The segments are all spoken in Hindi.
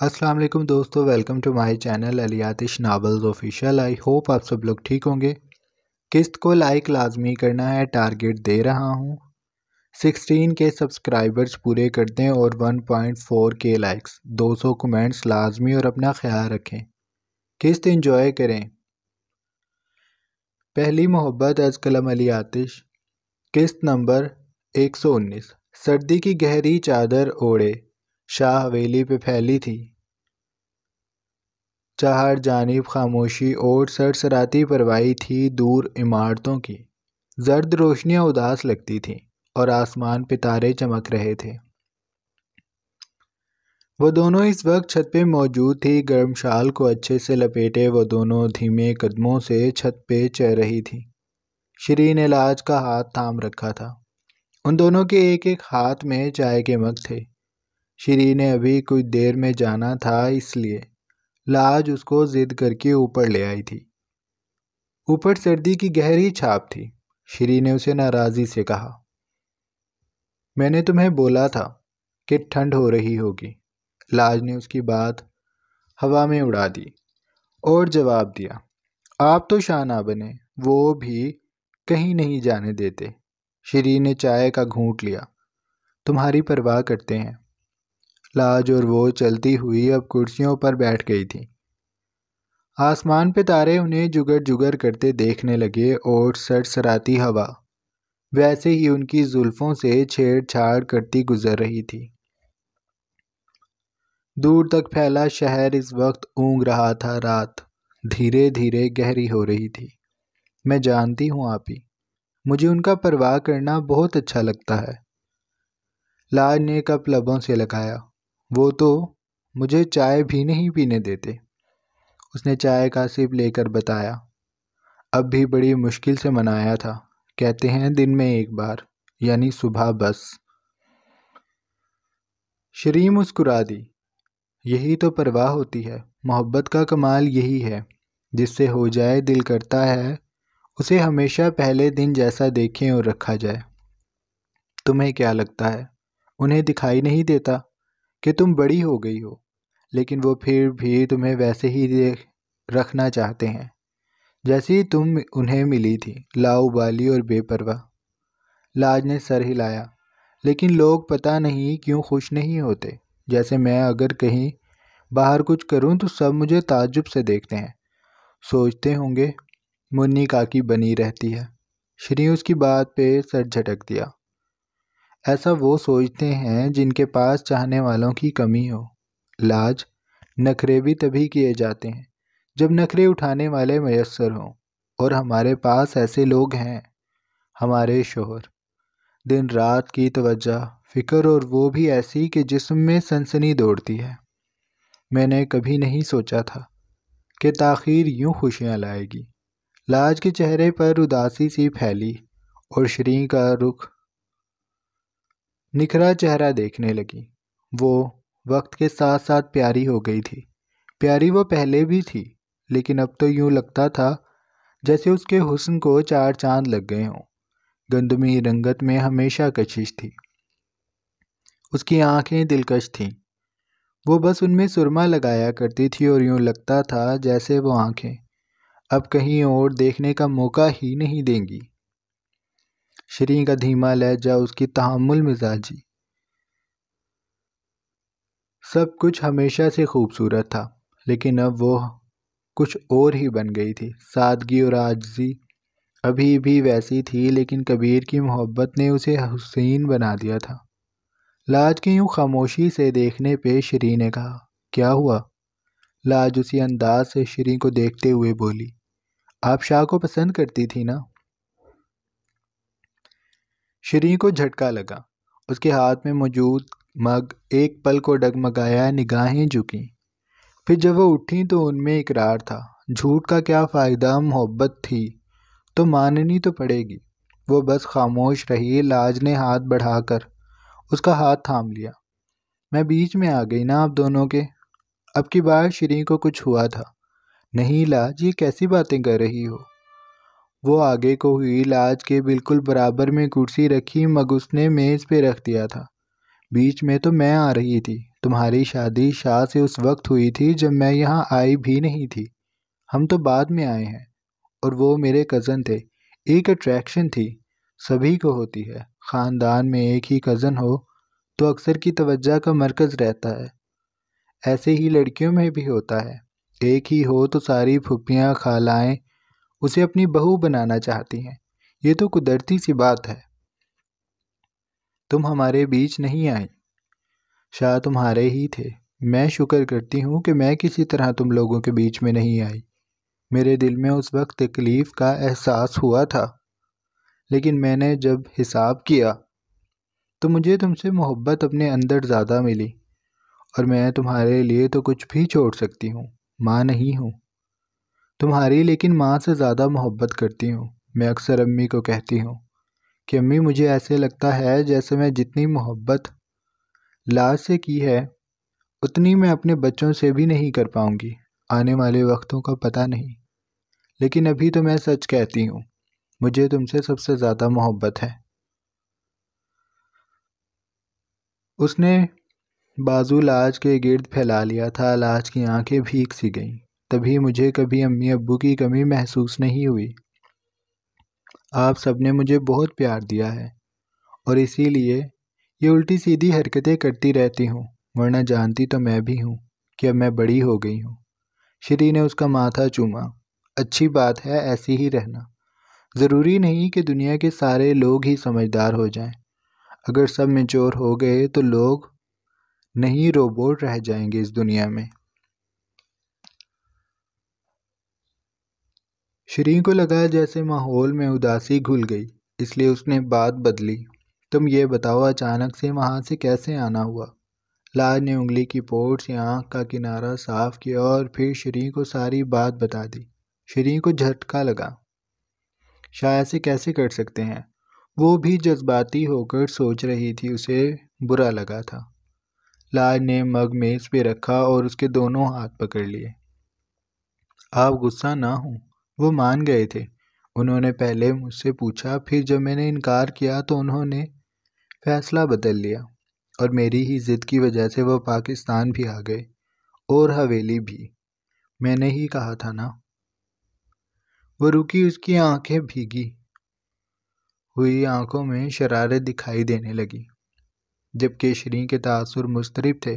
अस्सलाम वालेकुम दोस्तों, वेलकम टू माय चैनल अलियातिश नावल्स ऑफिशियल। आई होप आप सब लोग ठीक होंगे। किस्त को लाइक लाजमी करना है, टारगेट दे रहा हूँ। 16 के सब्सक्राइबर्स पूरे कर दें और 1.4 के लाइक्स, 200 कमेंट्स लाजमी और अपना ख्याल रखें। किस्त इंजॉय करें। पहली मोहब्बत अज़ कलम अली आतिश। किस्त नंबर 119। सर्दी की गहरी चादर ओढ़े शाह हवेली पे फैली थी, चार जानिब खामोशी और सरसराती परवाही थी दूर इमारतों की। जर्द रोशनियां उदास लगती थीं और आसमान पे तारे चमक रहे थे। वो दोनों इस वक्त छत पे मौजूद थी। गर्म शाल को अच्छे से लपेटे वो दोनों धीमे कदमों से छत पे चल रही थी। शरीन इलाज का हाथ थाम रखा था। उन दोनों के एक एक हाथ में चाय के मग थे। शरीन ने अभी कुछ देर में जाना था, इसलिए लाज उसको जिद करके ऊपर ले आई थी। ऊपर सर्दी की गहरी छाप थी। श्री ने उसे नाराज़ी से कहा, मैंने तुम्हें बोला था कि ठंड हो रही होगी। लाज ने उसकी बात हवा में उड़ा दी और जवाब दिया, आप तो शाह ना बने, वो भी कहीं नहीं जाने देते। श्री ने चाय का घूंट लिया। तुम्हारी परवाह करते हैं। लाज और वो चलती हुई अब कुर्सियों पर बैठ गई थी। आसमान पे तारे उन्हें जुगर जुगर करते देखने लगे और सरसराती हवा वैसे ही उनकी जुल्फों से छेड़छाड़ करती गुजर रही थी। दूर तक फैला शहर इस वक्त ऊँग रहा था। रात धीरे धीरे गहरी हो रही थी। मैं जानती हूँ आपी, मुझे उनका परवाह करना बहुत अच्छा लगता है। लाज ने कप लबों से लगाया। वो तो मुझे चाय भी नहीं पीने देते। उसने चाय का सिप लेकर बताया, अब भी बड़ी मुश्किल से मनाया था। कहते हैं दिन में एक बार, यानी सुबह बस। श्री मुस्कुरा दी। यही तो परवाह होती है। मोहब्बत का कमाल यही है, जिससे हो जाए दिल करता है उसे हमेशा पहले दिन जैसा देखें और रखा जाए। तुम्हें क्या लगता है, उन्हें दिखाई नहीं देता कि तुम बड़ी हो गई हो, लेकिन वो फिर भी तुम्हें वैसे ही रखना चाहते हैं जैसी तुम उन्हें मिली थी, लाउबाली और बेपरवाह। लाज ने सर हिलाया। लेकिन लोग पता नहीं क्यों खुश नहीं होते। जैसे मैं अगर कहीं बाहर कुछ करूं तो सब मुझे ताज्जुब से देखते हैं। सोचते होंगे मुन्नी काकी बनी रहती है। श्री उसकी बात पे सर झटक दिया। ऐसा वो सोचते हैं जिनके पास चाहने वालों की कमी हो। लाज, नखरे भी तभी किए जाते हैं जब नखरे उठाने वाले मयस्सर हों, और हमारे पास ऐसे लोग हैं। हमारे शोहर, दिन रात की तवज्जो, फिक्र, और वो भी ऐसी कि जिस्म में सनसनी दौड़ती है। मैंने कभी नहीं सोचा था कि ताख़ीर यूं खुशियां लाएगी। लाज के चेहरे पर उदासी सी फैली और श्री का रुख निखरा चेहरा देखने लगी। वो वक्त के साथ साथ प्यारी हो गई थी। प्यारी वो पहले भी थी, लेकिन अब तो यूं लगता था जैसे उसके हुस्न को चार चांद लग गए हों। गंदमी रंगत में हमेशा कशिश थी। उसकी आंखें दिलकश थीं। वो बस उनमें सुरमा लगाया करती थी और यूं लगता था जैसे वो आंखें अब कहीं और देखने का मौका ही नहीं देंगी। श्री का धीमा लहजा, उसकी तहम्मुल मिजाजी, सब कुछ हमेशा से खूबसूरत था, लेकिन अब वो कुछ और ही बन गई थी। सादगी और आजिज़ी अभी भी वैसी थी, लेकिन कबीर की मोहब्बत ने उसे हुस्न बना दिया था। लाज की यूं खामोशी से देखने पे श्री ने कहा, क्या हुआ? लाज उसी अंदाज से श्री को देखते हुए बोली, आप शाह को पसंद करती थी ना? श्री को झटका लगा। उसके हाथ में मौजूद मग एक पल को डगमगाया। निगाहें झुकीं। फिर जब वो उठी तो उनमें इकरार था। झूठ का क्या फ़ायदा, मोहब्बत थी तो माननी तो पड़ेगी। वो बस खामोश रही। लाज ने हाथ बढ़ाकर उसका हाथ थाम लिया। मैं बीच में आ गई ना आप दोनों के। अब की बार श्री को कुछ हुआ था। नहीं लाज, ये कैसी बातें कर रही हो? वो आगे को हुई। लाज के बिल्कुल बराबर में कुर्सी रखी। मग उसने मेज़ पे रख दिया था। बीच में तो मैं आ रही थी, तुम्हारी शादी शाह से उस वक्त हुई थी जब मैं यहाँ आई भी नहीं थी। हम तो बाद में आए हैं। और वो मेरे कज़न थे। एक अट्रैक्शन थी, सभी को होती है। ख़ानदान में एक ही कज़न हो तो अक्सर की तवज्जो का मरकज़ रहता है। ऐसे ही लड़कियों में भी होता है। एक ही हो तो सारी फूफियाँ खालाएँ उसे अपनी बहू बनाना चाहती हैं। ये तो कुदरती सी बात है। तुम हमारे बीच नहीं आई, शाह तुम्हारे ही थे। मैं शुक्र करती हूँ कि मैं किसी तरह तुम लोगों के बीच में नहीं आई। मेरे दिल में उस वक्त तकलीफ़ का एहसास हुआ था, लेकिन मैंने जब हिसाब किया तो मुझे तुमसे मोहब्बत अपने अंदर ज़्यादा मिली। और मैं तुम्हारे लिए तो कुछ भी छोड़ सकती हूँ। माँ नहीं हूँ तुम्हारी, लेकिन माँ से ज़्यादा मोहब्बत करती हूँ। मैं अक्सर अम्मी को कहती हूँ कि अम्मी, मुझे ऐसे लगता है जैसे मैं जितनी मोहब्बत लाज से की है उतनी मैं अपने बच्चों से भी नहीं कर पाऊँगी। आने वाले वक्तों का पता नहीं, लेकिन अभी तो मैं सच कहती हूँ, मुझे तुमसे सबसे ज़्यादा मोहब्बत है। उसने बाजू लाज के गिर्द फैला लिया था। लाज की आंखें भीग सी गईं। तभी मुझे कभी अम्मी अब्बू की कमी महसूस नहीं हुई। आप सबने मुझे बहुत प्यार दिया है और इसीलिए ये उल्टी सीधी हरकतें करती रहती हूँ, वरना जानती तो मैं भी हूँ कि अब मैं बड़ी हो गई हूँ। श्री ने उसका माथा चूमा। अच्छी बात है, ऐसी ही रहना। ज़रूरी नहीं कि दुनिया के सारे लोग ही समझदार हो जाएं। अगर सब मैच्योर हो गए तो लोग नहीं, रोबोट रह जाएंगे इस दुनिया में। श्री को लगा जैसे माहौल में उदासी घुल गई, इसलिए उसने बात बदली। तुम ये बताओ, अचानक से वहाँ से कैसे आना हुआ? लाज ने उंगली की पोट से आँख का किनारा साफ किया और फिर श्री को सारी बात बता दी। श्री को झटका लगा। शायद से कैसे कर सकते हैं? वो भी जज्बाती होकर सोच रही थी। उसे बुरा लगा था। लाज ने मग मेज़ पे रखा और उसके दोनों हाथ पकड़ लिए। आप गुस्सा ना हो, वो मान गए थे। उन्होंने पहले मुझसे पूछा, फिर जब मैंने इनकार किया तो उन्होंने फैसला बदल लिया और मेरी ही ज़िद की वजह से वो पाकिस्तान भी आ गए और हवेली भी। मैंने ही कहा था ना। वो रुकी, उसकी आंखें भीगी हुई आंखों में शरारत दिखाई देने लगी, जबकि श्री के तासुर मुस्तरिब थे।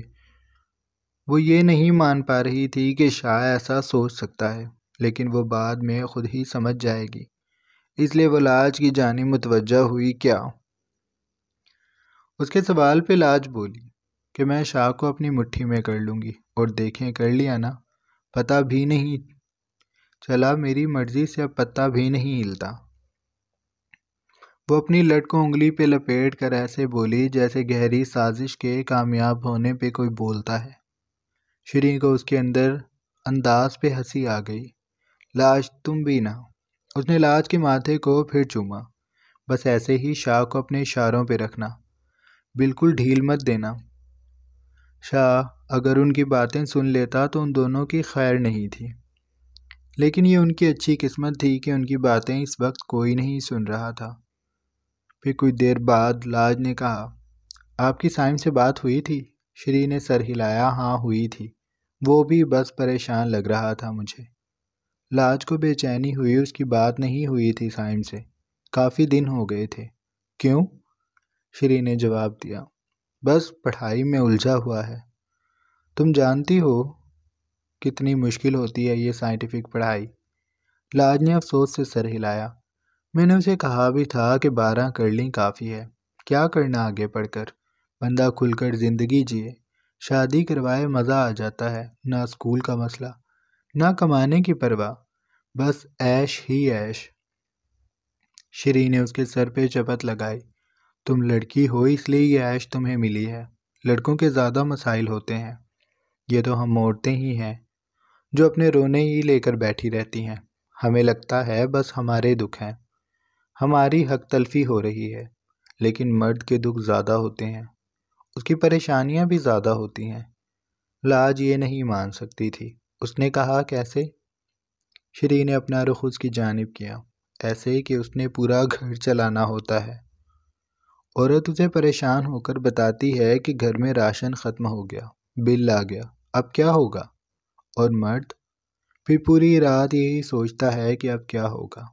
वो ये नहीं मान पा रही थी कि शाह ऐसा सोच सकता है, लेकिन वो बाद में खुद ही समझ जाएगी, इसलिए वो लाज की जानिब मुतवज्जा हुई। क्या? उसके सवाल पे लाज बोली कि मैं शाह को अपनी मुट्ठी में कर लूँगी। और देखें, कर लिया ना। पता भी नहीं चला, मेरी मर्जी से अब पत्ता भी नहीं हिलता। वो अपनी लट को उंगली पे लपेट कर ऐसे बोली जैसे गहरी साजिश के कामयाब होने पे कोई बोलता है। श्री को उसके अंदाज पे हंसी आ गई। लाज, तुम भी ना। उसने लाज के माथे को फिर चूमा। बस ऐसे ही शाह को अपने इशारों पे रखना, बिल्कुल ढील मत देना। शाह अगर उनकी बातें सुन लेता तो उन दोनों की खैर नहीं थी, लेकिन ये उनकी अच्छी किस्मत थी कि उनकी बातें इस वक्त कोई नहीं सुन रहा था। फिर कुछ देर बाद लाज ने कहा, आपकी साइम से बात हुई थी? श्री ने सर हिलाया। हाँ, हुई थी। वो भी बस परेशान लग रहा था मुझे। लाज को बेचैनी हुई। उसकी बात नहीं हुई थी साइम से, काफ़ी दिन हो गए थे। क्यों? श्री ने जवाब दिया, बस पढ़ाई में उलझा हुआ है। तुम जानती हो कितनी मुश्किल होती है ये साइंटिफिक पढ़ाई। लाज ने अफसोस से सर हिलाया। मैंने उसे कहा भी था कि 12 कर ली काफ़ी है। क्या करना आगे पढ़कर? बंदा खुलकर ज़िंदगी जिए, शादी करवाए, मज़ा आ जाता है। ना स्कूल का मसला, ना कमाने की परवाह, बस ऐश ही ऐश। श्री ने उसके सर पे चपत लगाई। तुम लड़की हो इसलिए ये ऐश तुम्हें मिली है। लड़कों के ज़्यादा मसाइल होते हैं। ये तो हम औरतें ही हैं जो अपने रोने ही लेकर बैठी रहती हैं। हमें लगता है बस हमारे दुख हैं, हमारी हक तलफी हो रही है, लेकिन मर्द के दुख ज़्यादा होते हैं, उसकी परेशानियां भी ज़्यादा होती हैं। लाज ये नहीं मान सकती थी। उसने कहा, कैसे? श्री ने अपना रुख उसकी जानिब किया। ऐसे कि उसने पूरा घर चलाना होता है। औरत उसे परेशान होकर बताती है कि घर में राशन ख़त्म हो गया, बिल आ गया, अब क्या होगा? और मर्द फिर पूरी रात यही सोचता है कि अब क्या होगा।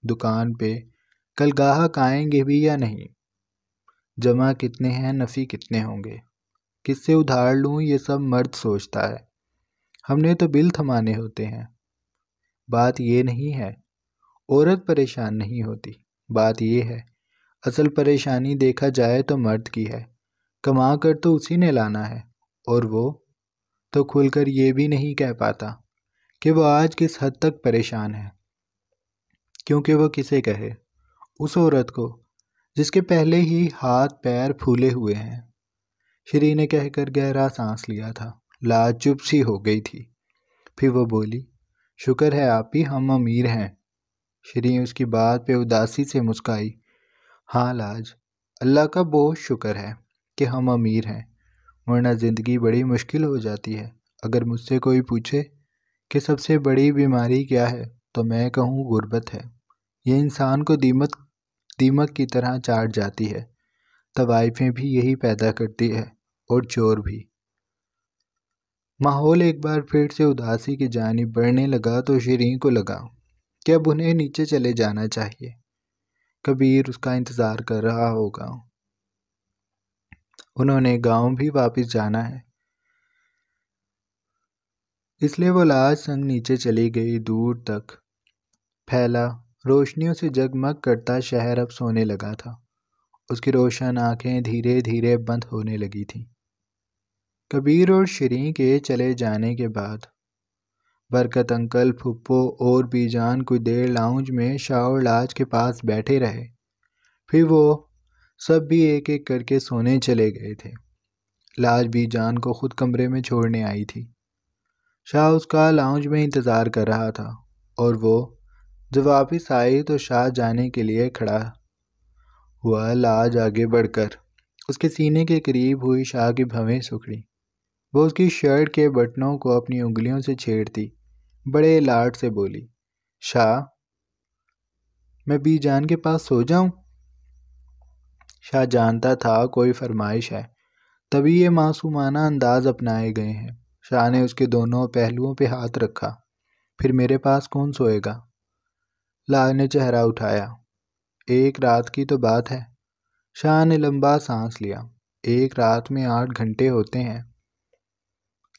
दुकान पे कल ग्राहक आएंगे भी या नहीं, जमा कितने हैं, नफ़ी कितने होंगे, किससे उधार लूं, ये सब मर्द सोचता है। हमने तो बिल थमाने होते हैं। बात ये नहीं है औरत परेशान नहीं होती, बात ये है असल परेशानी देखा जाए तो मर्द की है। कमा कर तो उसी ने लाना है, और वो तो खुलकर ये भी नहीं कह पाता कि वो आज किस हद तक परेशान है, क्योंकि वो किसे कहे, उस औरत को जिसके पहले ही हाथ पैर फूले हुए हैं। श्री ने कहकर गहरा सांस लिया था। लाज चुप सी हो गई थी। फिर वो बोली, शुक्र है आप ही हम अमीर हैं। श्री उसकी बात पे उदासी से मुस्काई। हाँ लाज, अल्लाह का बहुत शुक्र है कि हम अमीर हैं, वरना ज़िंदगी बड़ी मुश्किल हो जाती है। अगर मुझसे कोई पूछे कि सबसे बड़ी बीमारी क्या है, तो मैं कहूँ गुर्बत है। ये इंसान को दीमक दीमक की तरह चाट जाती है। तवाइफें भी यही पैदा करती है, और चोर भी। माहौल एक बार फिर से उदासी की जानिब बढ़ने लगा तो शिरीन को लगा कि अब उन्हें नीचे चले जाना चाहिए। कबीर उसका इंतज़ार कर रहा होगा। उन्होंने गांव भी वापस जाना है, इसलिए वो लाज संग नीचे चली गई। दूर तक फैला रोशनियों से जगमग करता शहर अब सोने लगा था। उसकी रोशन आंखें धीरे धीरे बंद होने लगी थीं। कबीर और शिरीन के चले जाने के बाद बरकत अंकल, फुप्पो और बीजान कुछ देर लाउंज में शाह और लाज के पास बैठे रहे। फिर वो सब भी एक एक करके सोने चले गए थे। लाज बीजान को खुद कमरे में छोड़ने आई थी। शाह उसका लाउंज में इंतज़ार कर रहा था, और वो जब वापस आई तो शाह जाने के लिए खड़ा हुआ। लाज आगे बढ़कर उसके सीने के करीब हुई। शाह की भवें सुखड़ी। वो उसकी शर्ट के बटनों को अपनी उंगलियों से छेड़ती बड़े लाड से बोली, शाह, मैं बीजान के पास सो जाऊं? शाह जानता था कोई फरमाइश है, तभी ये मासूमाना अंदाज अपनाए गए हैं। शाह ने उसके दोनों पहलुओं पे हाथ रखा। फिर मेरे पास कौन सोएगा? लाज ने चेहरा उठाया। एक रात की तो बात है। शाह ने लंबा सांस लिया। एक रात में 8 घंटे होते हैं।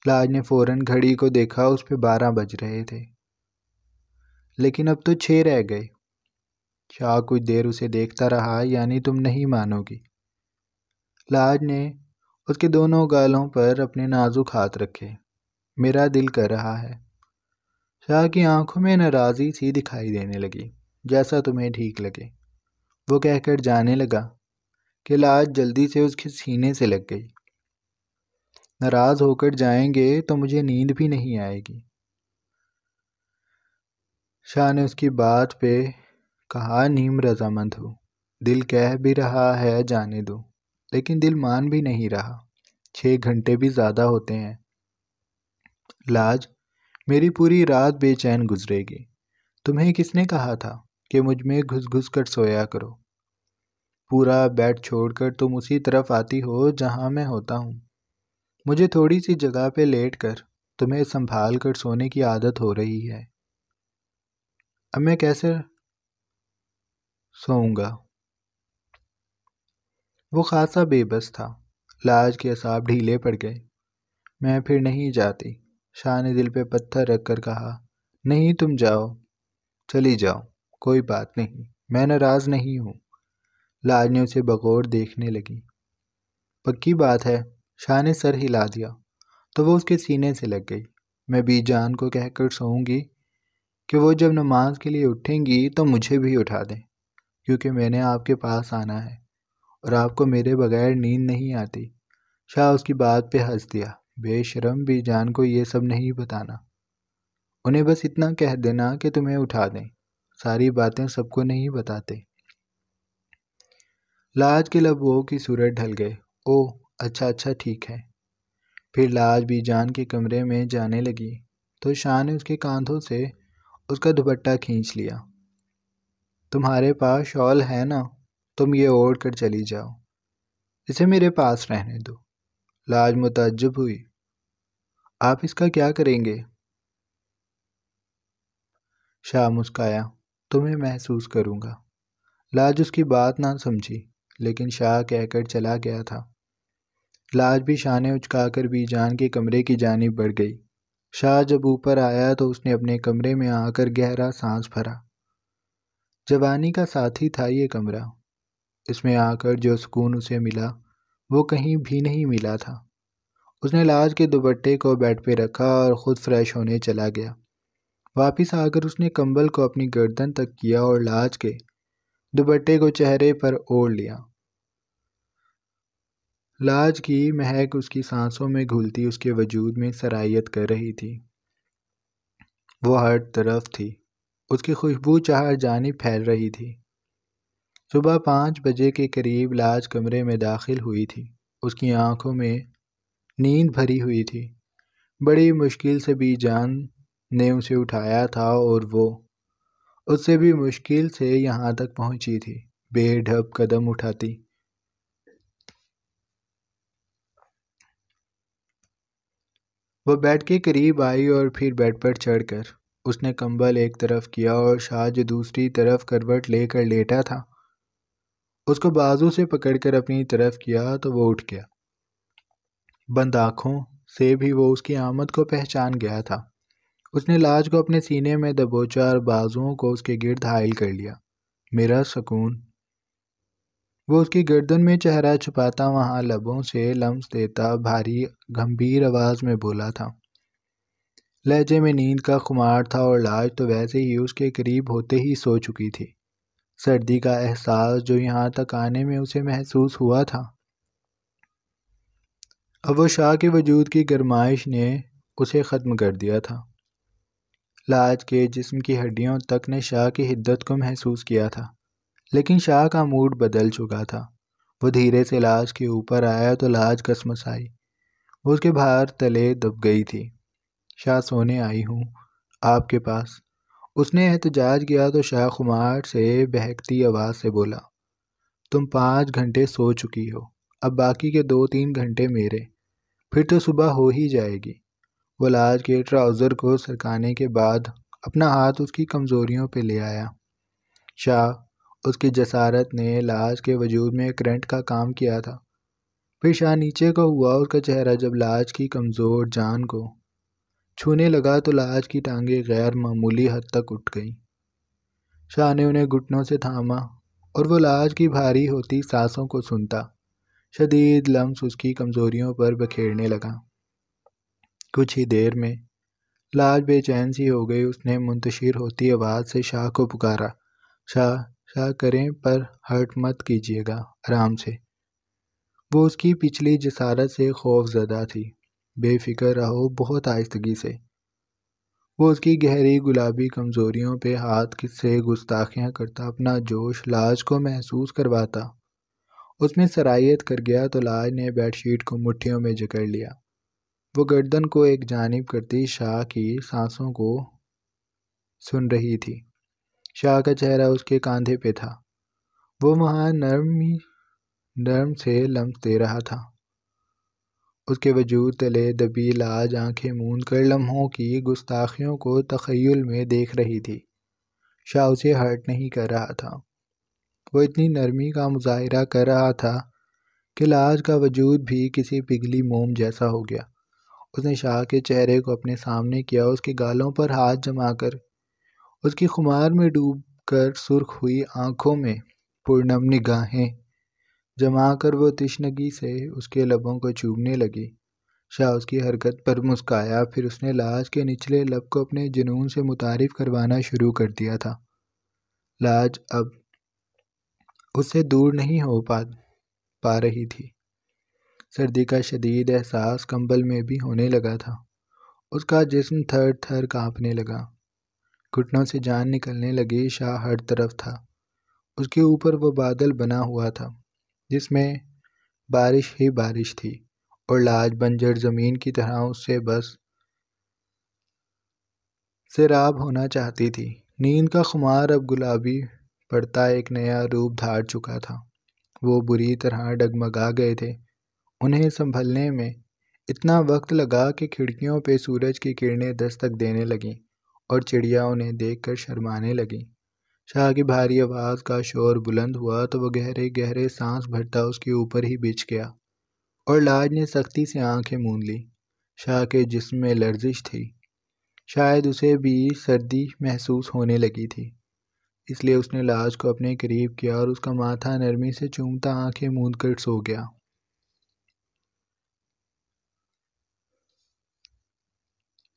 लाज ने फौरन घड़ी को देखा, उस पे 12 बज रहे थे। लेकिन अब तो 6 रह गए। शाह कुछ देर उसे देखता रहा। यानी तुम नहीं मानोगी। लाज ने उसके दोनों गालों पर अपने नाजुक हाथ रखे। मेरा दिल कर रहा है। शाह की आंखों में नाराज़ी सी दिखाई देने लगी। जैसा तुम्हें ठीक लगे, वो कहकर जाने लगा कि लाज जल्दी से उसके सीने से लग गई। नाराज़ होकर जाएंगे तो मुझे नींद भी नहीं आएगी। शाह ने उसकी बात पे कहा, नीम रजामंद हूँ। दिल कह भी रहा है जाने दो, लेकिन दिल मान भी नहीं रहा। 6 घंटे भी ज़्यादा होते हैं। लाज, मेरी पूरी रात बेचैन गुजरेगी। तुम्हें किसने कहा था कि मुझ में घुस घुस कर सोया करो? पूरा बेड छोड़कर तुम उसी तरफ आती हो जहाँ मैं होता हूँ। मुझे थोड़ी सी जगह पे लेट कर तुम्हें संभाल कर सोने की आदत हो रही है। अब मैं कैसे सोऊंगा? वो खासा बेबस था। लाज के असाब ढीले पड़ गए। मैं फिर नहीं जाती। शाह ने दिल पे पत्थर रखकर कहा, नहीं तुम जाओ, चली जाओ, कोई बात नहीं, मैं नाराज़ नहीं हूँ। लाज ने उसे बगौर देखने लगी। पक्की बात है? शाह ने सर हिला दिया तो वो उसके सीने से लग गई। मैं बीजान को कहकर सोऊंगी कि वो जब नमाज के लिए उठेंगी तो मुझे भी उठा दें, क्योंकि मैंने आपके पास आना है और आपको मेरे बगैर नींद नहीं आती। शाह उसकी बात पे हंस दिया। बेशरम, बीजान को ये सब नहीं बताना। उन्हें बस इतना कह देना कि तुम्हें उठा दें। सारी बातें सबको नहीं बताते। लाज के लबों की सूरत ढल गए। ओह अच्छा अच्छा ठीक है। फिर लाज बीजान के कमरे में जाने लगी तो शाह ने उसके कांधों से उसका दुपट्टा खींच लिया। तुम्हारे पास शॉल है ना? तुम ये ओढ़ कर चली जाओ, इसे मेरे पास रहने दो। लाज मुतअज्जब हुई। आप इसका क्या करेंगे? शाह मुस्काया। तुम्हें महसूस करूंगा। लाज उसकी बात ना समझी, लेकिन शाह कहकर चला गया था। लाज भी शाने उचकाकर बीजान के कमरे की जानिब बढ़ गई। शाह जब ऊपर आया तो उसने अपने कमरे में आकर गहरा सांस भरा। जवानी का साथी था ये कमरा। इसमें आकर जो सुकून उसे मिला वो कहीं भी नहीं मिला था। उसने लाज के दुपट्टे को बेड पे रखा और ख़ुद फ्रेश होने चला गया। वापस आकर उसने कंबल को अपनी गर्दन तक किया और लाज के दुपट्टे को चेहरे पर ओढ़ लिया। लाज की महक उसकी सांसों में घुलती उसके वजूद में सरायत कर रही थी। वो हर तरफ थी। उसकी खुशबू चार जानिब फैल रही थी। सुबह 5 बजे के करीब लाज कमरे में दाखिल हुई थी। उसकी आंखों में नींद भरी हुई थी। बड़ी मुश्किल से बीजान ने उसे उठाया था और वो उससे भी मुश्किल से यहाँ तक पहुँची थी। बेढब कदम उठाती वो बेड के करीब आई और फिर बेड पर चढ़कर उसने कंबल एक तरफ किया और शाह जो दूसरी तरफ करवट लेकर लेटा था उसको बाजू से पकड़कर अपनी तरफ किया तो वो उठ गया। बंद आँखों से भी वो उसकी आमद को पहचान गया था। उसने लाज को अपने सीने में दबोचा और बाजुओं को उसके गिर्द हाइल कर लिया। मेरा सुकून। वो उसकी गर्दन में चेहरा छुपाता वहाँ लबों से लम्स देता भारी गंभीर आवाज़ में बोला था। लहजे में नींद का खुमार था और लाज तो वैसे ही उसके करीब होते ही सो चुकी थी। सर्दी का एहसास जो यहाँ तक आने में उसे महसूस हुआ था, अब वो शाह के वजूद की गरमाइश ने उसे ख़त्म कर दिया था। लाज के जिस्म की हड्डियों तक ने शाह की हिद्दत को महसूस किया था, लेकिन शाह का मूड बदल चुका था। वो धीरे से लाज के ऊपर आया तो लाज कसमसाई। वो उसके भार तले दब गई थी। शाह सोने आई हूँ आपके पास। उसने एहतजाज किया तो शाह खुमार से बहकती आवाज़ से बोला, तुम 5 घंटे सो चुकी हो, अब बाकी के 2-3 घंटे मेरे, फिर तो सुबह हो ही जाएगी। वो लाज के ट्राउज़र को सरकाने के बाद अपना हाथ उसकी कमज़ोरियों पे ले आया। शाह उसकी जसारत ने लाज के वजूद में करंट का काम किया था। फिर शाह नीचे को हुआ। उसका चेहरा जब लाज की कमज़ोर जान को छूने लगा तो लाज की टांगें गैर मामूली हद तक उठ गईं। शाह ने उन्हें घुटनों से थामा और वो लाज की भारी होती सांसों को सुनता शदीद लम्स उसकी कमज़ोरियों पर बखेरने लगा। कुछ ही देर में लाज बेचैन सी हो गई। उसने मुंतशिर होती आवाज़ से शाह को पुकारा, शाह शाह करें पर हर्ट मत कीजिएगा, आराम से। वो उसकी पिछली जसारत से खौफज़दा थी। बेफिक्र रहो, बहुत आहिस्तगी से। वो उसकी गहरी गुलाबी कमज़ोरियों पे हाथ से गुस्ताखियाँ करता अपना जोश लाज को महसूस करवाता उसमें सरायत कर गया तो लाज ने बेडशीट को मुट्ठियों में जकड़ लिया। वो गर्दन को एक जानिब करती शाह की सांसों को सुन रही थी। शाह का चेहरा उसके कंधे पे था। वो वहाँ नर्म से लम्स दे रहा था। उसके वजूद तले दबी लाज आंखें मूंद कर लम्हों की गुस्ताखियों को तख़य्युल में देख रही थी। शाह उसे हर्ट नहीं कर रहा था। वो इतनी नरमी का मुजाहिरा कर रहा था कि लाज का वजूद भी किसी पिघली मोम जैसा हो गया। उसने शाह के चेहरे को अपने सामने किया, उसके गालों पर हाथ जमाकर उसकी खुमार में डूब कर सुर्ख हुई आंखों में पुरनम निगाहें जमाकर वो तिश्नगी से उसके लबों को चूमने लगी। शाह उसकी हरकत पर मुस्काया। फिर उसने लाज के निचले लब को अपने जुनून से मुतारिफ करवाना शुरू कर दिया था। लाज अब उससे दूर नहीं हो पा रही थी। सर्दी का शदीद एहसास कंबल में भी होने लगा था। उसका जिस्म थर थर कांपने लगा। घुटनों से जान निकलने लगी। शाह हर तरफ था। उसके ऊपर वो बादल बना हुआ था जिसमें बारिश ही बारिश थी और लाज बंजर ज़मीन की तरह उससे बस सैराब होना चाहती थी। नींद का खुमार अब गुलाबी पड़ता एक नया रूप धार चुका था। वो बुरी तरह डगमगा गए थे। उन्हें संभलने में इतना वक्त लगा कि खिड़कियों पे सूरज की किरणें दस्तक देने लगीं और चिड़िया उन्हें देखकर शर्माने लगीं। शाह की भारी आवाज़ का शोर बुलंद हुआ तो वह गहरे गहरे सांस भरता उसके ऊपर ही बिछ गया और लाज ने सख्ती से आंखें मूंद ली। शाह के जिस्म में लर्जिश थी, शायद उसे भी सर्दी महसूस होने लगी थी, इसलिए उसने लाज को अपने करीब किया और उसका माथा नरमी से चूमता आंखें मूंद कर सो गया।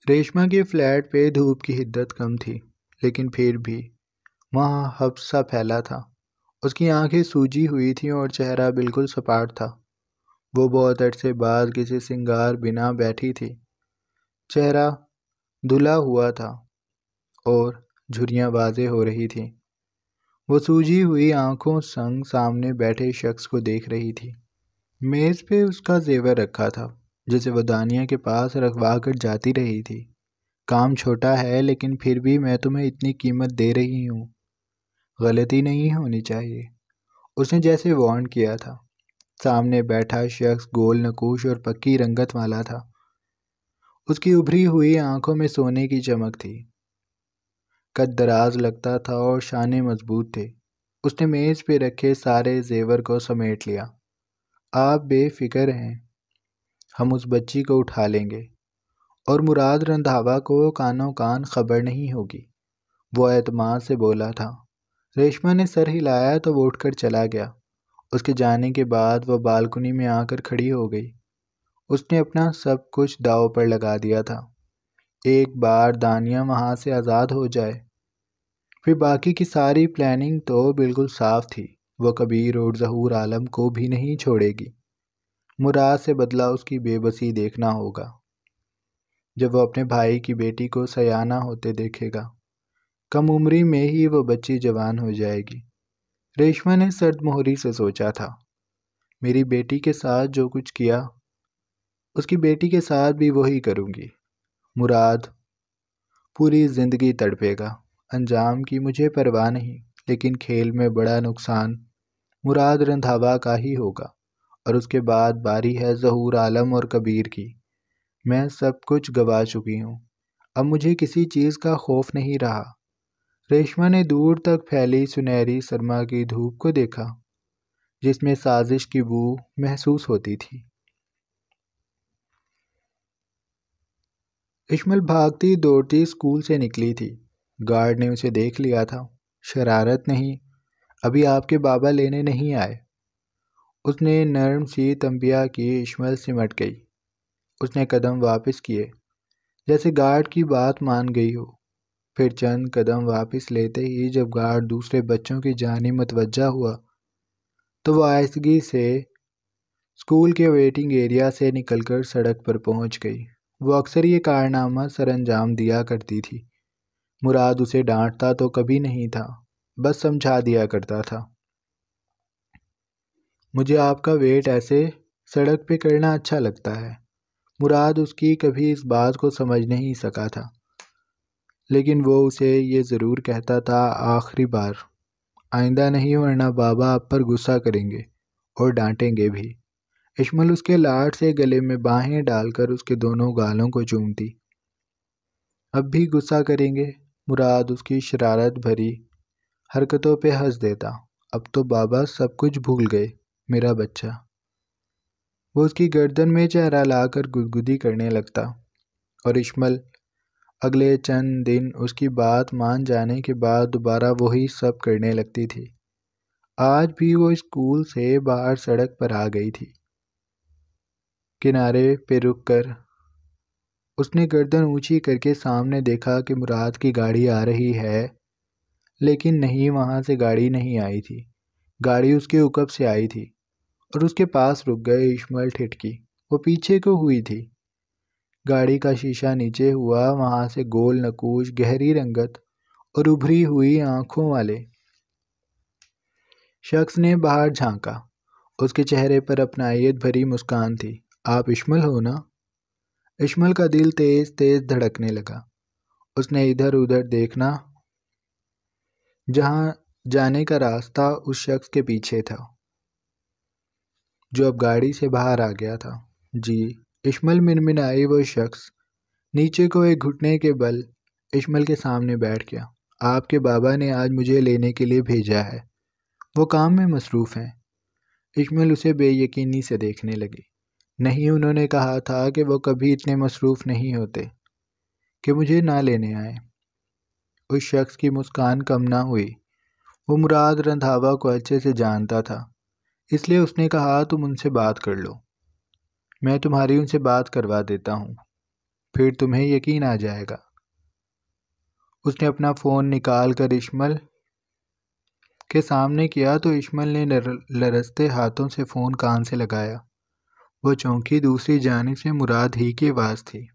रेशमा के फ्लैट पे धूप की हिद्दत कम थी, लेकिन फिर भी वहाँ हब्स सा फैला था। उसकी आंखें सूजी हुई थीं और चेहरा बिल्कुल सपाट था। वो बहुत अरसे बाद किसी सिंगार बिना बैठी थी। चेहरा धुला हुआ था और झुर्रियाँ वाज़ेह हो रही थीं। वो सूजी हुई आंखों संग सामने बैठे शख्स को देख रही थी। मेज़ पे उसका जेवर रखा था, जिसे वो दानिया के पास रखवा कर जाती रही थी। काम छोटा है, लेकिन फिर भी मैं तुम्हें इतनी कीमत दे रही हूँ, गलती नहीं होनी चाहिए, उसने जैसे वार्न किया था। सामने बैठा शख्स गोल नकूश और पक्की रंगत वाला था। उसकी उभरी हुई आंखों में सोने की चमक थी। कद दराज लगता था और शाने मजबूत थे। उसने मेज़ पे रखे सारे जेवर को समेट लिया। आप बेफिक्र हैं, हम उस बच्ची को उठा लेंगे और मुराद रंधावा को कानों कान खबर नहीं होगी, वो एतमाद से बोला था। रेशमा ने सर हिलाया तो वो उठकर चला गया। उसके जाने के बाद वह बालकनी में आकर खड़ी हो गई। उसने अपना सब कुछ दांव पर लगा दिया था। एक बार दानिया वहाँ से आज़ाद हो जाए, फिर बाकी की सारी प्लानिंग तो बिल्कुल साफ थी। वह कबीर और ज़हूर आलम को भी नहीं छोड़ेगी। मुराद से बदला उसकी बेबसी देखना होगा। जब वह अपने भाई की बेटी को सयाना होते देखेगा, कम उम्री में ही वह बच्ची जवान हो जाएगी। रेशमा ने सर्द मोहरी से सोचा था, मेरी बेटी के साथ जो कुछ किया, उसकी बेटी के साथ भी वही करूँगी। मुराद पूरी ज़िंदगी तड़पेगा। अंजाम की मुझे परवाह नहीं, लेकिन खेल में बड़ा नुकसान मुराद रंधावा का ही होगा। और उसके बाद बारी है ज़हूर आलम और कबीर की। मैं सब कुछ गवा चुकी हूँ, अब मुझे किसी चीज़ का खौफ नहीं रहा। रेशमा ने दूर तक फैली सुनहरी सरमा की धूप को देखा, जिसमें साजिश की बू महसूस होती थी। इश्मल भागती दौड़ती स्कूल से निकली थी। गार्ड ने उसे देख लिया था। शरारत नहीं, अभी आपके बाबा लेने नहीं आए। उसने नर्म सी तंबिया की। इश्मल सिमट गई। उसने कदम वापस किए, जैसे गार्ड की बात मान गई हो। फिर चंद कदम वापस लेते ही जब गार्ड दूसरे बच्चों की जानिब मुतवज्जा हुआ, तो वह आहिस्तगी से स्कूल के वेटिंग एरिया से निकलकर सड़क पर पहुंच गई। वो अक्सर ये कारनामा सरअंजाम दिया करती थी। मुराद उसे डांटता तो कभी नहीं था, बस समझा दिया करता था। मुझे आपका वेट ऐसे सड़क पे करना अच्छा लगता है। मुराद उसकी कभी इस बात को समझ नहीं सका था, लेकिन वो उसे ये ज़रूर कहता था, आखिरी बार, आइंदा नहीं, वरना बाबा आप पर गुस्सा करेंगे और डांटेंगे भी। इश्मल उसके लाड से गले में बाहें डालकर उसके दोनों गालों को चूमती। अब भी गुस्सा करेंगे? मुराद उसकी शरारत भरी हरकतों पे हंस देता। अब तो बाबा सब कुछ भूल गए, मेरा बच्चा। वो उसकी गर्दन में चेहरा लाकर गुदगुदी करने लगता और इश्मल अगले चंद दिन उसकी बात मान जाने के बाद दोबारा वही सब करने लगती थी। आज भी वो स्कूल से बाहर सड़क पर आ गई थी। किनारे पे रुककर उसने गर्दन ऊंची करके सामने देखा कि मुराद की गाड़ी आ रही है, लेकिन नहीं, वहाँ से गाड़ी नहीं आई थी। गाड़ी उसके उकब से आई थी और उसके पास रुक गए। इश्मल ठिठकी। वो पीछे को हुई थी। गाड़ी का शीशा नीचे हुआ। वहाँ से गोल नकूश, गहरी रंगत और उभरी हुई आंखों वाले शख्स ने बाहर झांका। उसके चेहरे पर अपनायत भरी मुस्कान थी। आप इश्मल हो ना? इश्मल का दिल तेज तेज धड़कने लगा। उसने इधर उधर देखना। जहाँ जाने का रास्ता उस शख्स के पीछे था, जो अब गाड़ी से बाहर आ गया था। जी, इश्मल मिनमिनाई। वो शख्स नीचे को एक घुटने के बल इश्मल के सामने बैठ गया। आपके बाबा ने आज मुझे लेने के लिए भेजा है। वो काम में मसरूफ़ हैं। इश्मल उसे बेयकीनी से देखने लगी। नहीं, उन्होंने कहा था कि वो कभी इतने मसरूफ़ नहीं होते कि मुझे ना लेने आए। उस शख्स की मुस्कान कम ना हुई। वो मुराद रंधावा को अच्छे से जानता था, इसलिए उसने कहा, तुम उनसे बात कर लो, मैं तुम्हारी उनसे बात करवा देता हूँ, फिर तुम्हें यकीन आ जाएगा। उसने अपना फ़ोन निकाल कर इश्मल के सामने किया तो इश्मल ने लरजते हाथों से फ़ोन कान से लगाया। वो चौंकी। दूसरी जानिब से मुराद ही की आवाज़ थी।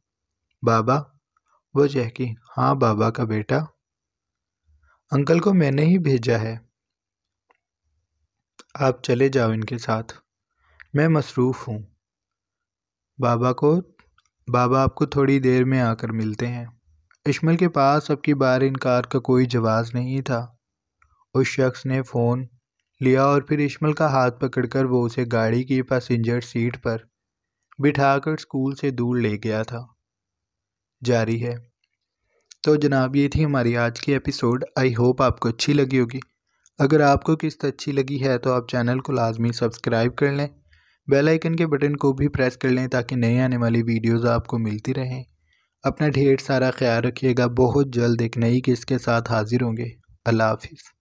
बाबा? वो चहकी। हाँ बाबा का बेटा, अंकल को मैंने ही भेजा है। आप चले जाओ इनके साथ, मैं मसरूफ़ हूँ। बाबा आपको थोड़ी देर में आकर मिलते हैं। इश्मल के पास अब की बार इनकार का कोई जवाब नहीं था। उस शख्स ने फ़ोन लिया और फिर इश्मल का हाथ पकड़कर वो उसे गाड़ी की पैसेंजर सीट पर बिठाकर स्कूल से दूर ले गया था। जारी है। तो जनाब, ये थी हमारी आज की एपिसोड। आई होप आपको अच्छी लगी होगी। अगर आपको किस्त अच्छी लगी है तो आप चैनल को लाजमी सब्सक्राइब कर लें, बेल आइकन के बटन को भी प्रेस कर लें ताकि नई आने वाली वीडियोस आपको मिलती रहें। अपना ढेर सारा ख्याल रखिएगा। बहुत जल्द एक नई किस्त के साथ हाजिर होंगे। अल्लाह हाफिज़।